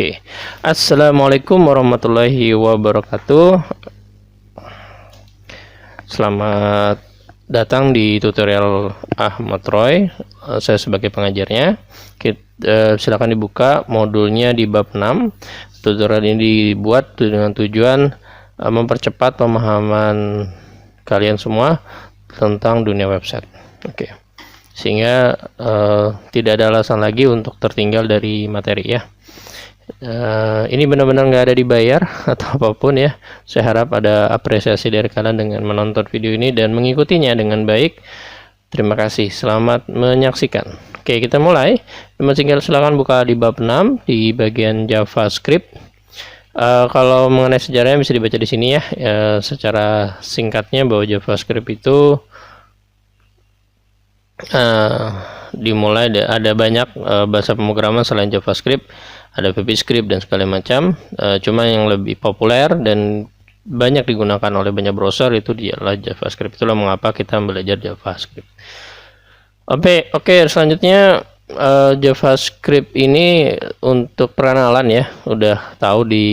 Oke, Assalamualaikum warahmatullahi wabarakatuh. Selamat datang di tutorial Ahmad Roy. Saya sebagai pengajarnya. Silakan dibuka modulnya di bab 6. Tutorial ini dibuat dengan tujuan mempercepat pemahaman kalian semua tentang dunia website. Oke. Sehingga tidak ada alasan lagi untuk tertinggal dari materi ya. Ini benar-benar nggak ada dibayar atau apapun ya. Saya harap ada apresiasi dari kalian dengan menonton video ini dan mengikutinya dengan baik. Terima kasih, selamat menyaksikan. Oke, kita mulai. Tinggal silakan buka di bab 6 di bagian JavaScript. Kalau mengenai sejarahnya bisa dibaca di sini ya. Secara singkatnya bahwa JavaScript itu dimulai ada banyak bahasa pemrograman selain JavaScript, ada VBScript dan segala macam. Cuma yang lebih populer dan banyak digunakan oleh banyak browser itu dialah JavaScript. Itulah mengapa kita belajar JavaScript. Oke, selanjutnya JavaScript ini untuk perkenalan ya, udah tahu di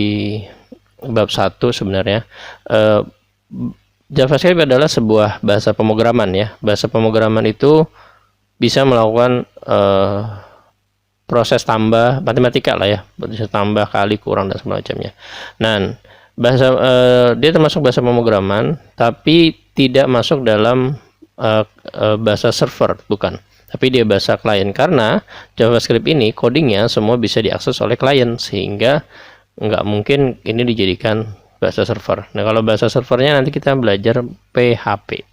bab 1 sebenarnya. JavaScript adalah sebuah bahasa pemrograman ya. Bahasa pemrograman itu bisa melakukan proses tambah matematika lah ya, bisa tambah, kali, kurang dan semacamnya. Nah, dia termasuk bahasa pemrograman, tapi tidak masuk dalam bahasa server, bukan. Tapi dia bahasa klien, karena JavaScript ini codingnya semua bisa diakses oleh klien, sehingga nggak mungkin ini dijadikan bahasa server. Nah, kalau bahasa servernya nanti kita belajar PHP.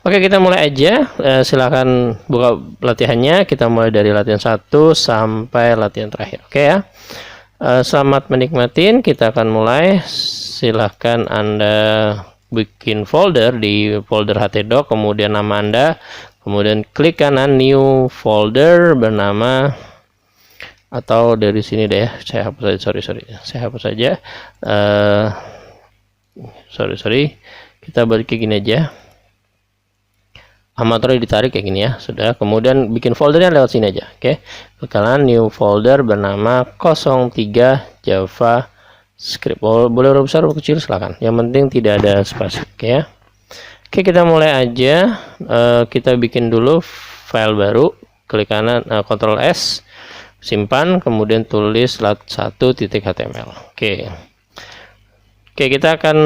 Oke, kita mulai aja. Silakan buka latihannya. Kita mulai dari latihan 1 sampai latihan terakhir. Oke ya. Selamat menikmatin. Kita akan mulai. Silahkan Anda bikin folder di folder htdoc, kemudian nama Anda, kemudian klik kanan new folder bernama, atau dari sini deh ya, saya hapus saja, saya hapus saja. Kita balik ke gini aja, Ahmad Roy ditarik kayak gini ya, sudah. Kemudian bikin foldernya lewat sini aja. Oke, kalian new folder bernama 03 JavaScript. Boleh huruf besar, huruf kecil silakan, yang penting tidak ada spasi. Oke ya. Oke, kita mulai aja. Kita bikin dulu file baru, klik kanan, Ctrl S, simpan, kemudian tulis lat1.html. Oke, kita akan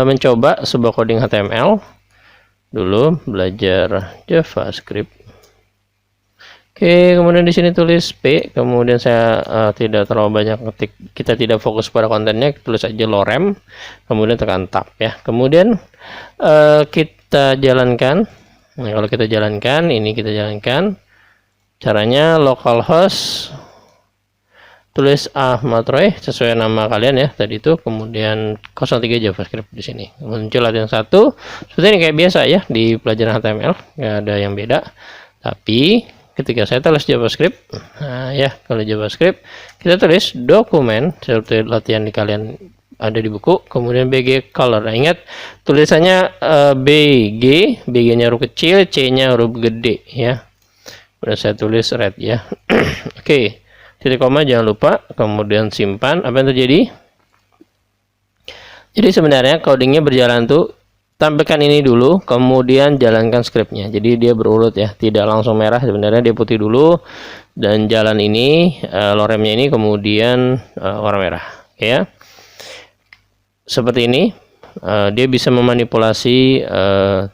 mencoba sebuah coding HTML dulu, belajar JavaScript. Oke, kemudian di sini tulis P, kemudian saya tidak terlalu banyak ketik, kita tidak fokus pada kontennya, tulis aja lorem, kemudian tekan tab ya. Kemudian kita jalankan. Nah, kalau kita jalankan, ini kita jalankan. Caranya localhost, tulis Ahmad Roy sesuai nama kalian ya tadi itu, kemudian 03 JavaScript di sini. Muncul latihan 1 seperti ini kayak biasa ya di pelajaran HTML, nggak ada yang beda. Tapi ketika saya tulis JavaScript, nah ya, kalau JavaScript kita tulis dokumen seperti latihan di kalian ada di buku, kemudian BG color. Nah, ingat tulisannya BG-nya huruf kecil, C-nya huruf gede ya. Udah saya tulis red ya. Oke, titik koma jangan lupa, kemudian simpan. Apa yang terjadi? Jadi sebenarnya codingnya berjalan tuh, tampilkan ini dulu, kemudian jalankan scriptnya. Jadi dia berurut ya, tidak langsung merah, sebenarnya dia putih dulu, dan jalan ini loremnya ini kemudian warna merah ya. Seperti ini. Dia bisa memanipulasi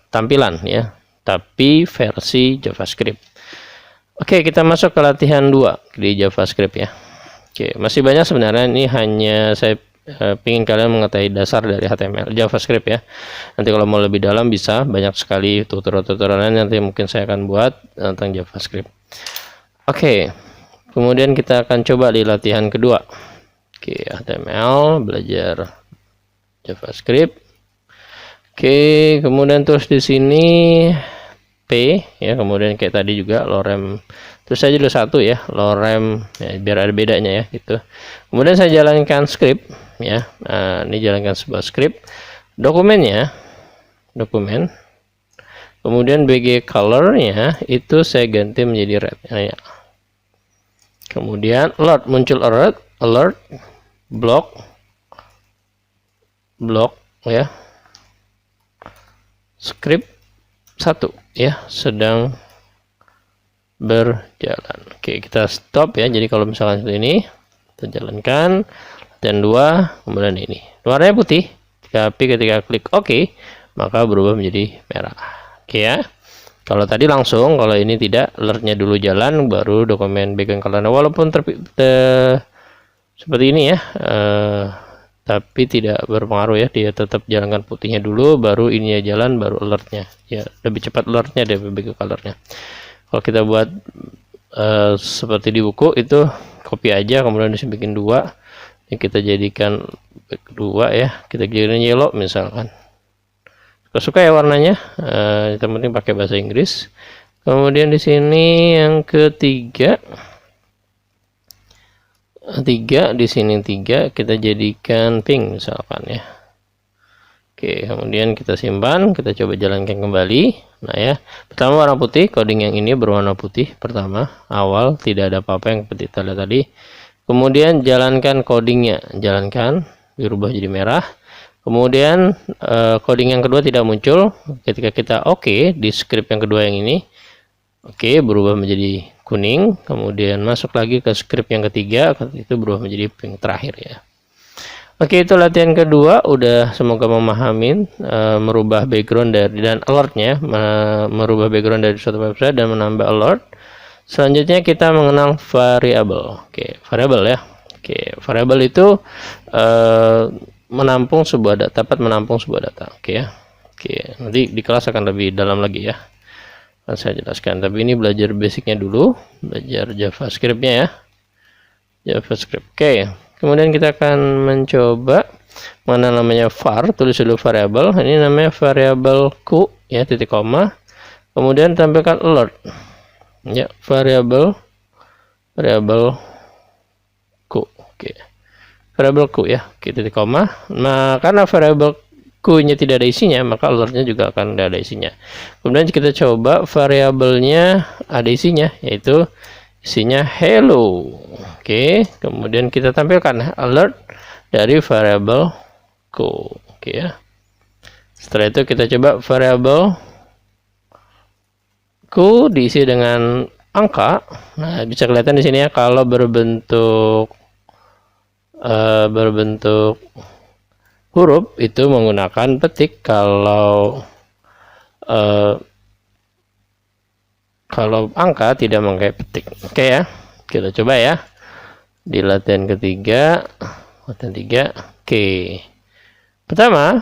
tampilan ya, tapi versi JavaScript. Oke, kita masuk ke latihan 2 di JavaScript ya. Oke, masih banyak sebenarnya, ini hanya saya ingin kalian mengetahui dasar dari HTML JavaScript ya. Nanti kalau mau lebih dalam bisa, banyak sekali tutorial-tutorial nanti mungkin saya akan buat tentang JavaScript. Oke, kemudian kita akan coba di latihan kedua. Oke, HTML, belajar JavaScript. Oke, kemudian terus di sini P ya, kemudian kayak tadi juga lorem, terus saja dulu 1 ya, lorem ya, biar ada bedanya ya gitu. Kemudian saya jalankan script ya. Nah, ini jalankan sebuah script, dokumennya dokumen, kemudian BG colornya itu saya ganti menjadi red ya. Kemudian alert, muncul alert block ya, script 1 ya sedang berjalan. Oke, kita stop ya. Jadi kalau misalkan seperti ini kita jalankan, dan 2, kemudian ini warnanya putih, tapi ketika klik OK maka berubah menjadi merah. Oke ya. Kalau tadi langsung, kalau ini tidak, alertnya dulu jalan baru dokumen background color. Walaupun seperti ini ya, tapi tidak berpengaruh ya, dia tetap jalankan putihnya dulu baru ininya jalan, baru alertnya ya, lebih cepat alertnya dari background colornya. Kalau kita buat seperti di buku itu copy aja, kemudian bikin 2, ini kita jadikan 2 ya, kita jadikan yellow misalkan. Suka ya warnanya, yang penting pakai bahasa Inggris. Kemudian di sini yang ketiga, di sini 3 kita jadikan pink misalkan ya. Oke, kemudian kita simpan, kita coba jalankan kembali. Nah ya, pertama warna putih, coding yang ini berwarna putih pertama, awal tidak ada apa-apa yang seperti kita lihat tadi. Kemudian jalankan codingnya, jalankan, dirubah jadi merah. Kemudian coding yang kedua tidak muncul, ketika kita OK di script yang kedua yang ini, OK berubah menjadi kuning. Kemudian masuk lagi ke script yang ketiga, itu berubah menjadi pink terakhir ya. Oke, itu latihan kedua, udah semoga memahami merubah background dari dan alertnya, merubah background dari suatu website dan menambah alert. Selanjutnya kita mengenal variabel. Oke, variabel ya. Oke, variabel itu menampung sebuah data, dapat menampung sebuah data. Oke ya. Oke, nanti di kelas akan lebih dalam lagi ya, akan saya jelaskan, tapi ini belajar basicnya dulu, belajar JavaScript-nya ya, JavaScript. Oke, kemudian kita akan mencoba mana namanya var, tulis dulu variabel, ini namanya variabel q ya, titik koma, kemudian tampilkan alert ya, variabel q. Oke, variabel q ya, titik koma. Nah, karena variabel q-nya tidak ada isinya, maka alertnya juga akan tidak ada isinya. Kemudian kita coba variabelnya ada isinya, yaitu isinya hello. Oke, kemudian kita tampilkan alert dari variabel q. Oke ya. Setelah itu kita coba variabel q diisi dengan angka. Nah, bisa kelihatan di sini ya, kalau berbentuk huruf itu menggunakan petik, kalau angka tidak memakai petik. Oke ya, kita coba ya di latihan ketiga, latihan 3. Oke, pertama,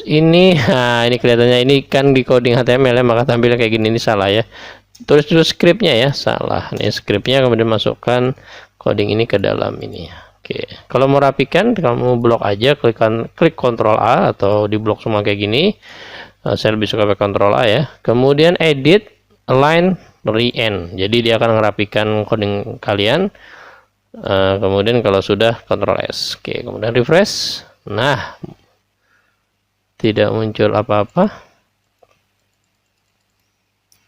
ini ini kelihatannya ini kan di coding HTML ya, maka tampilnya kayak gini, ini salah ya, tulis dulu scriptnya ya, salah nih scriptnya, kemudian masukkan coding ini ke dalam ini. Oke, kalau mau rapikan, kamu blok aja, klik Ctrl A atau di blok semua kayak gini. Saya lebih suka pakai Ctrl A ya. Kemudian edit, align, re-end. Jadi dia akan merapikan coding kalian. Kemudian kalau sudah Ctrl S. Oke, kemudian refresh. Nah, tidak muncul apa-apa.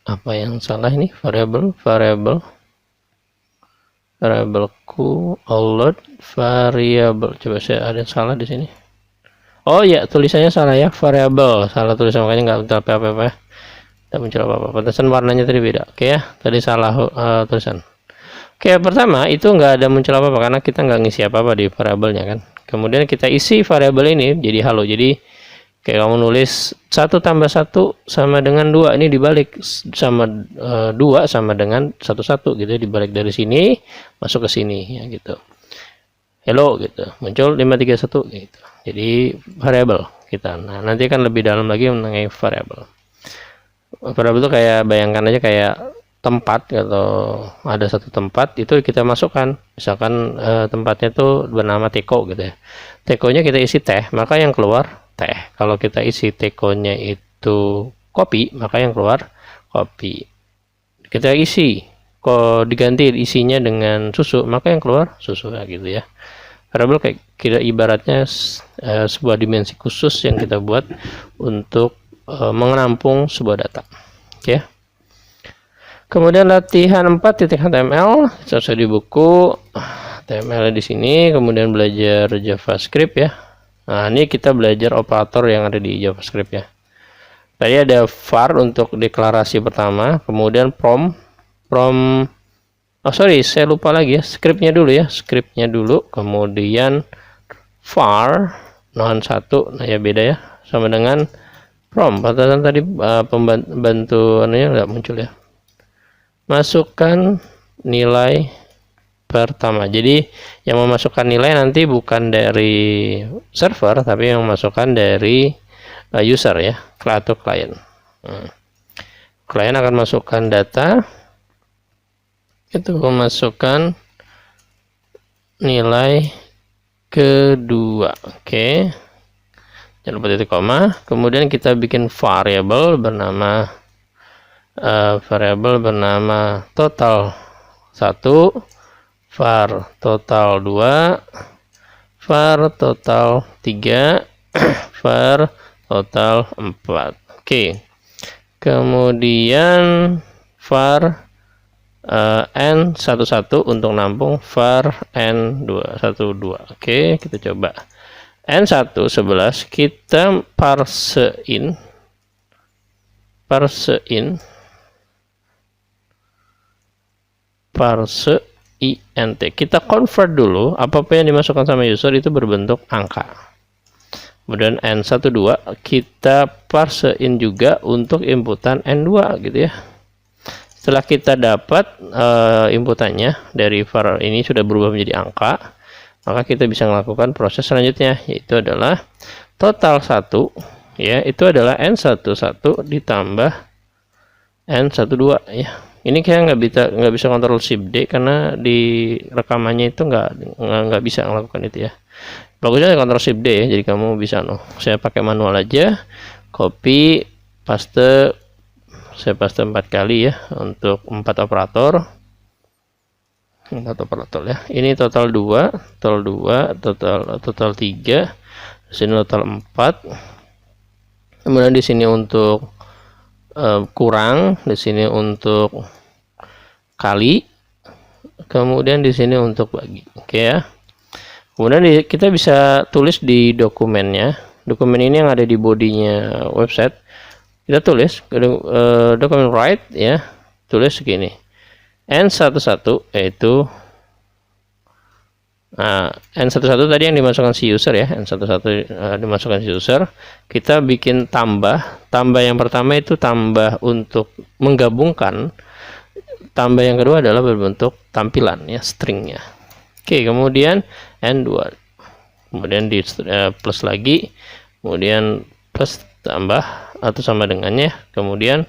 Apa yang salah ini? Variabel q alert variabel. Coba saya ada yang salah di sini. Oh ya, tulisannya salah ya, variabel salah tulisan, makanya nggak muncul apa-apa ya. Tidak muncul apa-apa. Pantesan warnanya tadi beda. Oke ya, tadi salah tulisan. Oke, pertama itu nggak ada muncul apa-apa karena kita nggak ngisi apa-apa di variabelnya kan. Kemudian kita isi variabel ini jadi halo. Jadi kayak kamu nulis 1 tambah 1 sama dengan 2, ini dibalik sama 2 sama dengan 1 gitu, dibalik dari sini masuk ke sini ya gitu. Hello gitu, muncul 531 gitu. Jadi variabel kita. Nah, nanti akan lebih dalam lagi mengenai variabel. Variabel itu kayak, bayangkan aja kayak tempat, atau ada satu tempat itu kita masukkan, misalkan tempatnya itu bernama teko gitu ya. Tekonya kita isi teh, maka yang keluar teh. Kalau kita isi tekonya itu kopi, maka yang keluar kopi. Kita isi kok diganti isinya dengan susu, maka yang keluar susu ya, gitu ya. Variabel kayak kira ibaratnya sebuah dimensi khusus yang kita buat untuk menampung sebuah data. Oke. Kemudian latihan 4.html, sesuai di buku HTML di sini. Kemudian belajar JavaScript ya. Nah, ini kita belajar operator yang ada di JavaScript ya. Tadi ada var untuk deklarasi pertama, kemudian oh sorry, saya lupa lagi ya, scriptnya dulu, kemudian var non 1, nah ya beda ya, sama dengan prom. Padahal tadi pembantuannya nggak muncul ya. Masukkan nilai pertama. Jadi yang memasukkan nilai nanti bukan dari server, tapi yang memasukkan dari user ya, atau klien. Klien akan masukkan data, itu memasukkan nilai kedua. Oke, jangan lupa titik koma. Kemudian kita bikin variabel bernama total 1, var total 2, var total 3, var total 4. Oke. Kemudian var n11 untuk nampung var n212. Oke, kita coba. n111 kita parsein int. Kita convert dulu apa yang dimasukkan sama user itu berbentuk angka. Kemudian n12 kita parsein juga untuk inputan n2 gitu ya. Setelah kita dapat inputannya dari var ini sudah berubah menjadi angka, maka kita bisa melakukan proses selanjutnya, yaitu adalah total 1 ya, itu adalah n11 ditambah n12 ya. Ini kayak nggak bisa kontrol shift D karena di rekamannya itu nggak bisa melakukan itu ya. Bagusnya kontrol shift D ya, jadi kamu bisa saya pakai manual aja, copy paste, saya paste 4 kali ya untuk 4 operator ya. Ini total 2, total 3, di sini total 4. Kemudian di sini untuk kurang, di sini untuk kali, kemudian di sini untuk bagi. Oke ya. Kemudian kita bisa tulis di dokumennya. Dokumen ini yang ada di bodinya website. Kita tulis dokumen write ya. Tulis segini. N11 yaitu N11 tadi yang dimasukkan si user ya. N11 dimasukkan si user. Kita bikin tambah yang pertama itu tambah untuk menggabungkan. Tambah yang kedua adalah berbentuk tampilan ya, stringnya. Oke, kemudian N2, kemudian di plus lagi, kemudian plus tambah atau sama dengannya, kemudian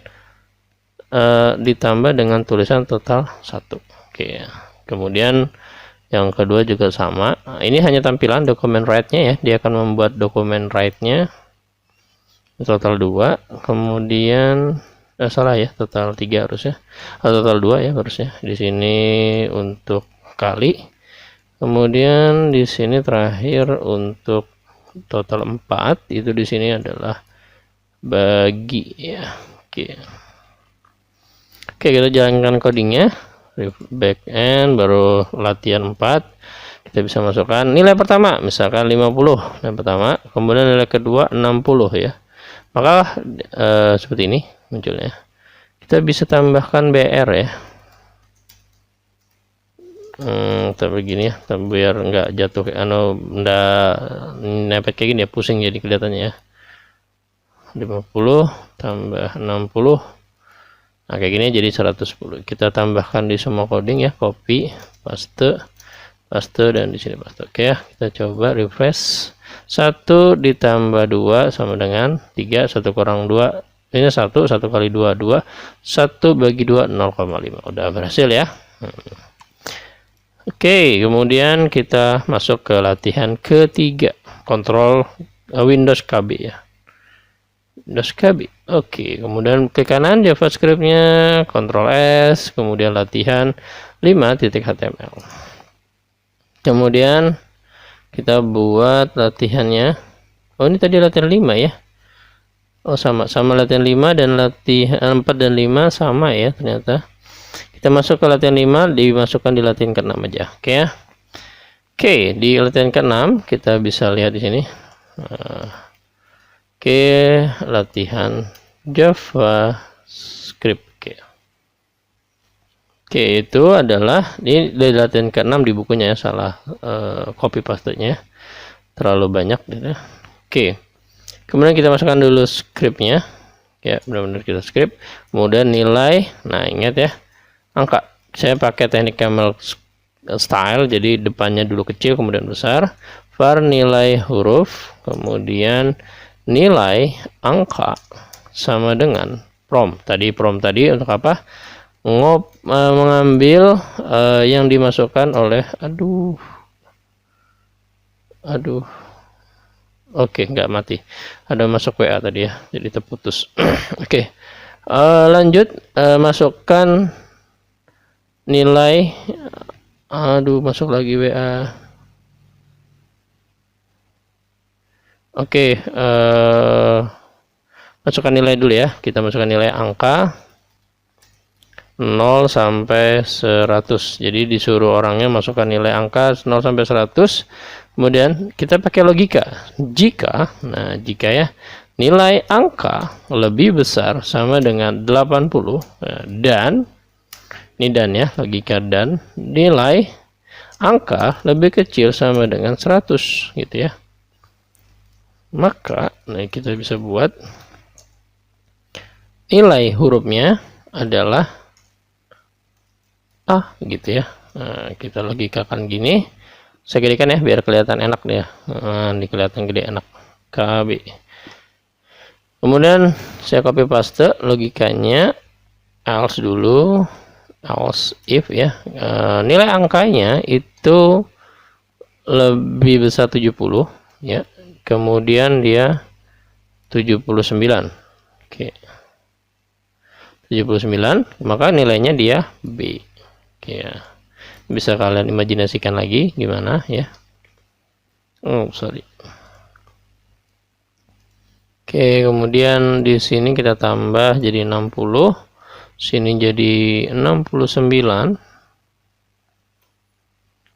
ditambah dengan tulisan total 1. Oke, kemudian yang kedua juga sama. Nah, ini hanya tampilan dokumen write-nya ya, dia akan membuat dokumen write-nya total 2, kemudian salah ya, total 3 harusnya, atau total 2 ya harusnya. Di sini untuk kali, kemudian di sini terakhir untuk total 4, itu di sini adalah bagi ya. Oke, kita jalankan codingnya. Backend baru latihan 4, kita bisa masukkan nilai pertama misalkan 50 nilai pertama, kemudian nilai kedua 60 ya, maka seperti ini munculnya. Kita bisa tambahkan BR ya, tapi begini ya, biar nggak jatuh nggak nepet kayak gini ya, pusing jadi kelihatannya ya. 50 tambah 60, nah kayak gini jadi 110. Kita tambahkan di semua coding ya, copy, paste, dan di sini paste. Oke ya, kita coba refresh. 1 ditambah 2 sama dengan 3, 1 kurang 2 ini 1 kali 2 2, 1 bagi 2 0,5. Udah berhasil ya. Oke, kemudian kita masuk ke latihan ketiga, kontrol Windows KB ya. Windows KB. Oke, kemudian ke kanan JavaScript-nya, Ctrl S, kemudian latihan 5.html. Kemudian kita buat latihannya. Oh, ini tadi latihan 5 ya. Oh, sama latihan 5 dan latihan 4 dan 5 sama ya ternyata. Kita masuk ke latihan 5, dimasukkan di latihan ke-6 aja. Oke ya. Oke, di latihan ke-6 kita bisa lihat di sini. Oke, latihan JavaScript. Oke, itu adalah ini dari latihan ke-6 di bukunya ya, salah copy paste-nya. Terlalu banyak gitu. Oke. Kemudian kita masukkan dulu scriptnya. Ya, benar-benar kita script. Kemudian nilai. Nah, ingat ya. Angka. Saya pakai teknik camel style, jadi depannya dulu kecil kemudian besar. Var nilai huruf, kemudian nilai angka sama dengan prom. Prom tadi untuk apa? Mengambil yang dimasukkan oleh oke, nggak mati, ada masuk WA tadi ya, jadi terputus. Oke, lanjut, masukkan nilai, masuk lagi WA. Oke, masukkan nilai dulu ya, kita masukkan nilai angka 0 sampai 100. Jadi disuruh orangnya masukkan nilai angka 0 sampai 100. Kemudian kita pakai logika. Jika ya, nilai angka lebih besar sama dengan 80 dan ini dan ya, logika dan nilai angka lebih kecil sama dengan 100 gitu ya. Maka kita bisa buat nilai hurufnya adalah A gitu ya. Nah, kita logikakan gini. Saya gedekan ya biar kelihatan enak deh. Ini kelihatan gede enak. KB. Kemudian saya copy paste logikanya, else dulu, else if ya. Nilai angkanya itu lebih besar 70 ya. Kemudian dia 79. Oke. 79, maka nilainya dia B. Oke ya, bisa kalian imajinasikan lagi gimana ya. Sorry. Oke, kemudian di sini kita tambah jadi 60, sini jadi 69.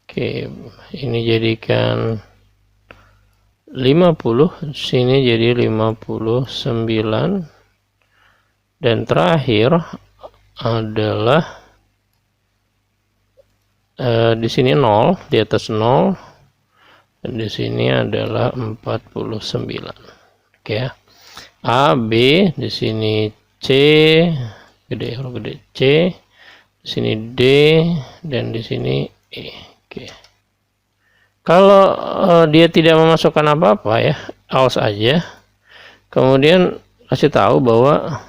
Oke, ini jadikan 50, sini jadi 59, dan terakhir adalah di sini 0, di atas 0, dan di sini adalah 49. Oke ya. A, B, di sini C, huruf gede C, di sini D, dan di sini E. Oke. Kalau dia tidak memasukkan apa-apa ya, else aja. Kemudian kasih tahu bahwa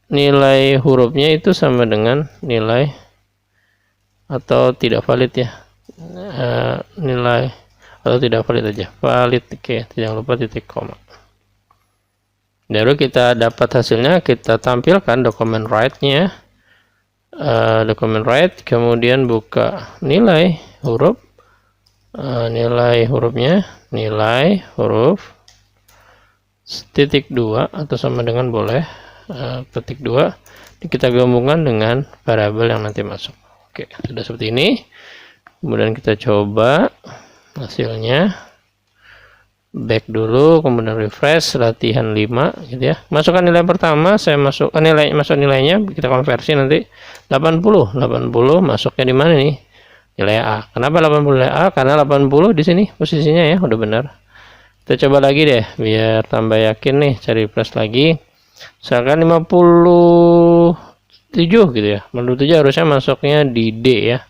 nilai hurufnya itu sama dengan nilai atau tidak valid ya, nilai atau tidak valid aja, valid. Oke, jangan lupa titik koma. Baru kita dapat hasilnya, kita tampilkan dokumen write-nya, dokumen write, kemudian buka nilai huruf, nilai hurufnya, nilai huruf titik 2 atau sama dengan boleh titik 2, kita gabungkan dengan variabel yang nanti masuk. Oke, sudah seperti ini. Kemudian kita coba hasilnya. Back dulu, kemudian refresh, latihan 5 gitu ya. Masukkan nilai pertama, saya masuk nilainya, kita konversi nanti 80 masuknya di mana nih? Nilai A. Kenapa 80 nilai A? Karena 80 di sini posisinya ya, udah benar. Kita coba lagi deh biar tambah yakin nih, cari refresh lagi. Misalkan 57 gitu ya. 57 harusnya masuknya di D ya.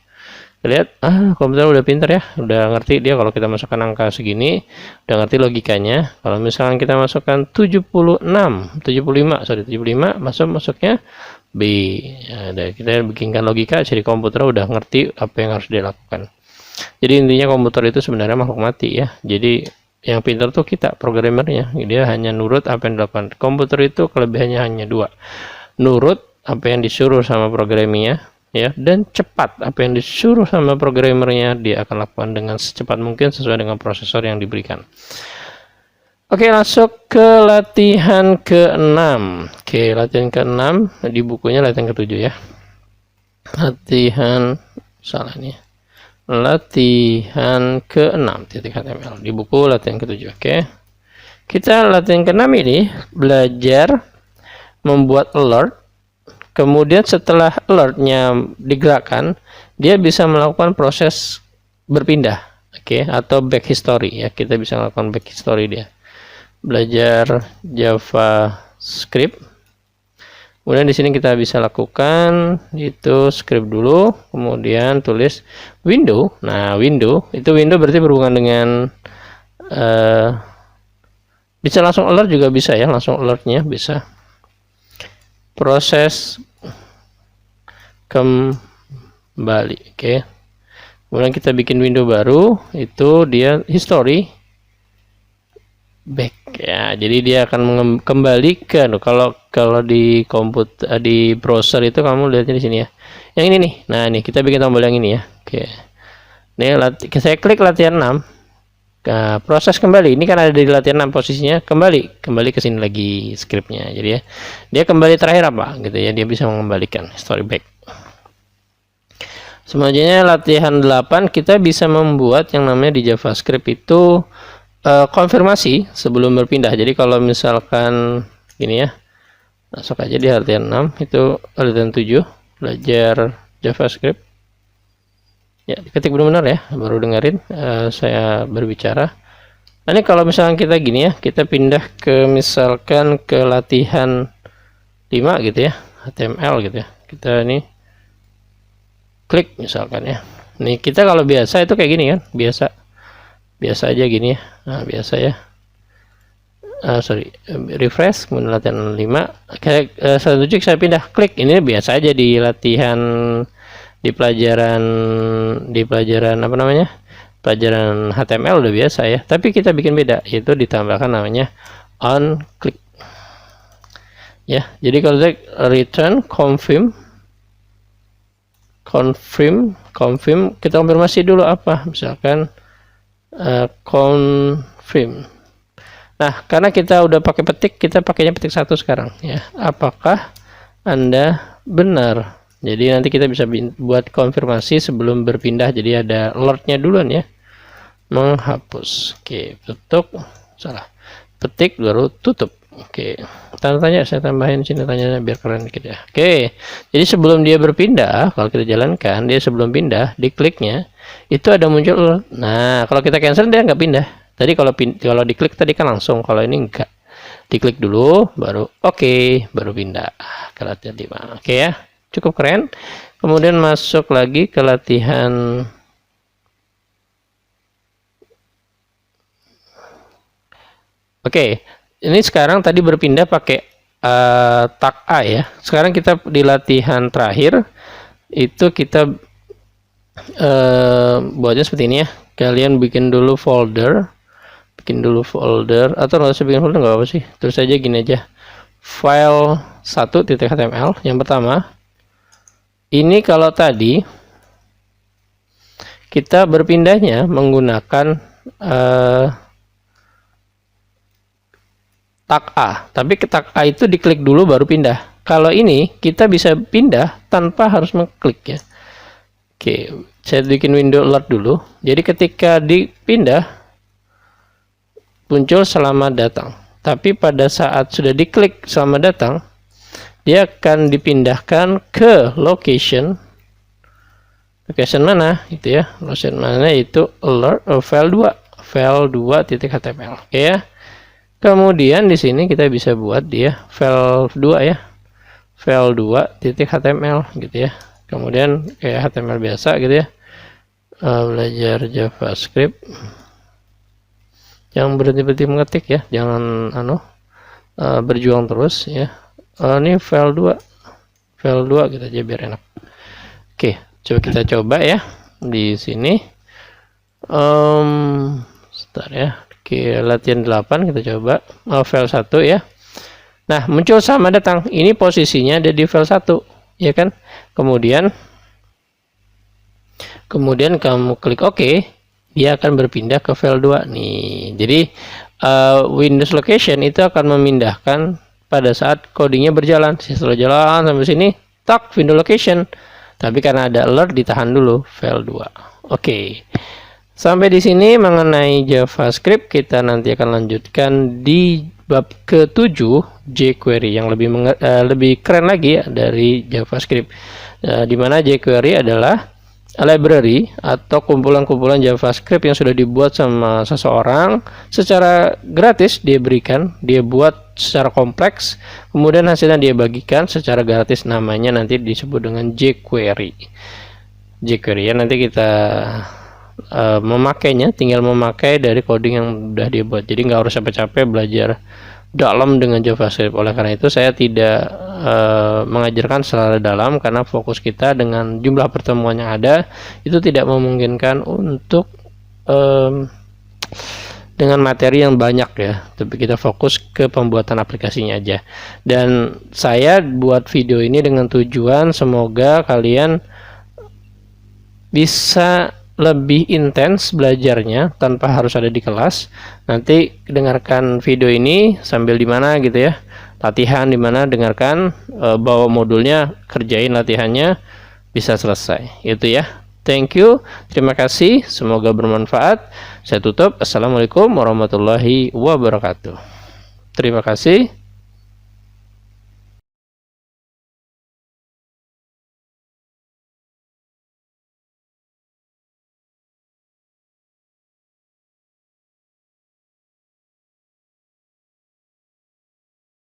Lihat, komputer udah pinter ya, udah ngerti dia kalau kita masukkan angka segini, udah ngerti logikanya. Kalau misalkan kita masukkan 75 masuknya B. Nah, kita bikinkan logika, jadi komputer udah ngerti apa yang harus dilakukan. Jadi intinya komputer itu sebenarnya makhluk mati ya. Jadi yang pintar tuh kita, programmernya. Dia hanya nurut apa yang dilakukan. Komputer itu kelebihannya hanya 2. Nurut apa yang disuruh sama programnya ya, dan cepat apa yang disuruh sama programmernya dia akan lakukan dengan secepat mungkin sesuai dengan prosesor yang diberikan. Oke, masuk ke latihan ke-6. Oke, latihan ke-6 di bukunya latihan ke-7 ya. latihan salah nih, latihan ke-6.html di buku latihan ke-7. Oke, kita latihan ke-6 ini belajar membuat alert. Kemudian setelah alertnya digerakkan, dia bisa melakukan proses berpindah, oke, atau back history ya. Kita bisa melakukan back history dia. Belajar JavaScript. Kemudian di sini kita bisa lakukan itu script dulu, kemudian tulis window. Nah, window berarti berhubungan dengan bisa langsung alert juga bisa ya, langsung alertnya bisa. Proses kembali, oke. Kemudian kita bikin window baru, itu dia history back ya. Jadi dia akan kembali ke kalau di komputer di browser itu kamu lihatnya di sini ya. Yang ini nih. Nah, ini kita bikin tombol yang ini ya. Oke. Nih saya klik latihan 6. Nah, proses kembali ini kan ada di latihan 6 posisinya kembali ke sini lagi scriptnya. Jadi ya dia kembali terakhir apa gitu ya, dia bisa mengembalikan history back. Selanjutnya latihan 8 kita bisa membuat yang namanya di JavaScript itu konfirmasi sebelum berpindah. Jadi kalau misalkan gini ya, masuk aja di latihan 6 itu latihan 7 belajar JavaScript. Ya, ketik benar-benar ya, baru dengerin saya berbicara. Nah, ini kalau misalkan kita gini ya, kita pindah ke misalkan ke latihan 5 gitu ya, HTML gitu ya. Kita ini klik misalkan ya. Nih, kita kalau biasa itu kayak gini kan, biasa aja gini ya. Nah, biasa ya. Refresh, kemudian latihan 5. Kayak selanjutnya saya pindah klik, ini biasa aja di latihan di pelajaran apa namanya, pelajaran HTML udah biasa ya, tapi kita bikin beda, yaitu ditambahkan namanya on click ya. Jadi kalau saya return confirm, kita konfirmasi dulu apa, misalkan confirm. Nah, karena kita udah pakai petik, kita pakainya petik 1 sekarang ya, apakah Anda benar. Jadi nanti kita bisa buat konfirmasi sebelum berpindah. Jadi ada alertnya duluan ya. Menghapus. Oke, tutup. Salah. Petik baru tutup. Oke. Tanda tanya saya tambahin sini tanyanya biar keren dikit ya. Oke. Jadi sebelum dia berpindah, kalau kita jalankan, dia sebelum pindah, dikliknya itu ada muncul alert. Nah, kalau kita cancel dia nggak pindah. Tadi kalau diklik tadi kan langsung, kalau ini enggak. Diklik dulu baru oke, baru pindah ke latihan 5. Oke ya. Cukup keren. Kemudian masuk lagi ke latihan oke. Ini sekarang tadi berpindah pakai tag A ya. Sekarang kita di latihan terakhir itu kita buatnya seperti ini ya. Kalian bikin dulu folder, atau nggak usah bikin folder nggak apa sih. Terus aja gini aja. File 1.html yang pertama. Ini kalau tadi kita berpindahnya menggunakan tag A, tapi ke tag A itu diklik dulu baru pindah. Kalau ini kita bisa pindah tanpa harus mengklik ya. Oke, saya bikin window alert dulu. Jadi ketika dipindah muncul selamat datang. Tapi pada saat sudah diklik selamat datang, dia akan dipindahkan ke location mana itu ya, location mana itu alert file 2.html. Oke ya. Kemudian di sini kita bisa buat dia file 2 ya, file 2.html gitu ya. Kemudian kayak HTML biasa gitu ya. Belajar JavaScript, jangan berhenti mengetik ya, jangan berjuang terus ya. Ini file 2 kita aja biar enak. Oke, coba kita coba ya di sini. Sebentar ya. Oke, latihan 8 kita coba file 1 ya. Nah, muncul sama datang. Ini posisinya ada di file 1 ya kan. Kemudian kamu klik OK, dia akan berpindah ke file 2 nih. Jadi Windows location itu akan memindahkan pada saat codingnya berjalan. Setelah jalan sampai sini, tak window location. Tapi karena ada alert ditahan dulu file 2. Oke. Sampai di sini mengenai JavaScript, kita nanti akan lanjutkan di bab ke-7 jQuery yang lebih keren lagi ya dari JavaScript. Di mana jQuery adalah library atau kumpulan-kumpulan JavaScript yang sudah dibuat sama seseorang secara gratis. Dia buat secara kompleks, kemudian hasilnya dia bagikan secara gratis, namanya nanti disebut dengan jQuery ya. Nanti kita memakainya, tinggal memakai dari coding yang sudah dia buat, jadi nggak harus capek-capek belajar dalam dengan JavaScript. Oleh karena itu saya tidak mengajarkan secara dalam, karena fokus kita dengan jumlah pertemuan yang ada itu tidak memungkinkan untuk dengan materi yang banyak ya, tapi kita fokus ke pembuatan aplikasinya aja. Dan saya buat video ini dengan tujuan semoga kalian bisa lebih intens belajarnya tanpa harus ada di kelas. Nanti dengarkan video ini sambil di mana gitu ya, latihan di mana, dengarkan, bawa modulnya, kerjain latihannya, bisa selesai. Itu ya. Thank you, terima kasih, semoga bermanfaat. Saya tutup. Assalamualaikum warahmatullahi wabarakatuh. Terima kasih.